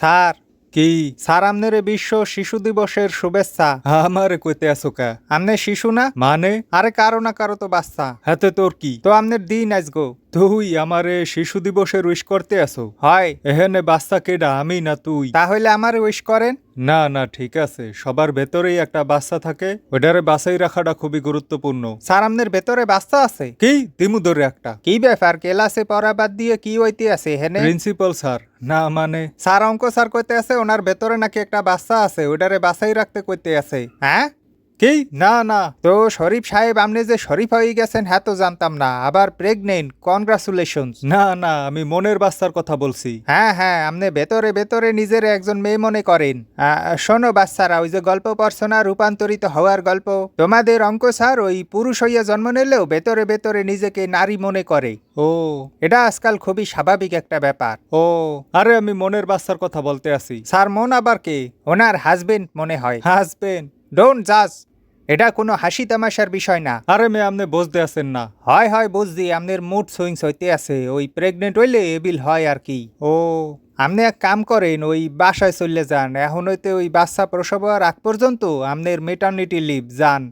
Sir কি sir আমনের বিশ্ব শিশু দিবসের শুভেচ্ছা। আমারে কইতে আসো কা? আমনে শিশু না মানে? আরে কারো না কারো তো বাচ্চা। হাতে তোর কি? তো আমনের দিন আজগো। তুই আমারে শিশু দিবসের উইশ করতে আসো? হয় এহেনে বাচ্চা কেডা আমি না তুই? তাহলে আমারে উইশ করেন। না না ঠিক আছে, সবার ভেতরেই একটা বাচ্চা থাকে, ওটারে বাছাই রাখাটা খুবই গুরুত্বপূর্ণ। স্যার আমনের ভেতরে বাচ্চা আছে? কি দিমু ধরে একটা? কি ব্যাপার ক্লাসে পড়া বাদ দিয়ে কি হইতে আছে হেনে? প্রিন্সিপাল স্যার না মানে স্যার অঙ্ক স্যার কইতে আছে ওনার ভেতরে নাকি একটা বাচ্চা আছে, ওটারে বাছাই রাখতে কইতে আছে। হ্যাঁ কি না না তো শরীফ সাহেব আপনি যে শরীফ হয়ে গেছেন হ্যাঁ তো জানতাম না, আবার প্রেগনেন্ট, কনগ্রাচুলেশন। না না আমি মনের বাচ্চার কথা বলছি। হ্যাঁ হ্যাঁ আপনি ভেতরে ভেতরে নিজের একজন মেয়ে মনে করেন। শোনো বাচ্চারা, ওই যে গল্প পড়ছো না রূপান্তরিত হওয়ার গল্প, তোমাদের অঙ্ক স্যার ওই পুরুষ হইয়া জন্ম নিলেও ভেতরে ভেতরে নিজেকে নারী মনে করে। ও এটা আজকাল খুবই স্বাভাবিক একটা ব্যাপার। ও আরে আমি মনের বাচ্চার কথা বলতে আছি। স্যার মন আবার কে? ওনার হাজবেন্ড মনে হয়। হাজবেন্ড? ডোন্ট জাজ, এটা কোনো হাসি তামাশার বিষয় না। আরে মে আপনি বুঝতে আছেন না? হয় হয় বুঝছি, আপনার মুড সুইংস হইতে আছে, ওই প্রেগনেন্ট হইলে এবিল হয় আর কি। ও আপনি এক কাম করেন, ওই বাসায় চলে যান, এখন হইতে ওই বাচ্চা প্রসব হওয়ার আগ পর্যন্ত আপনার মেটার্নিটি লিভ যান।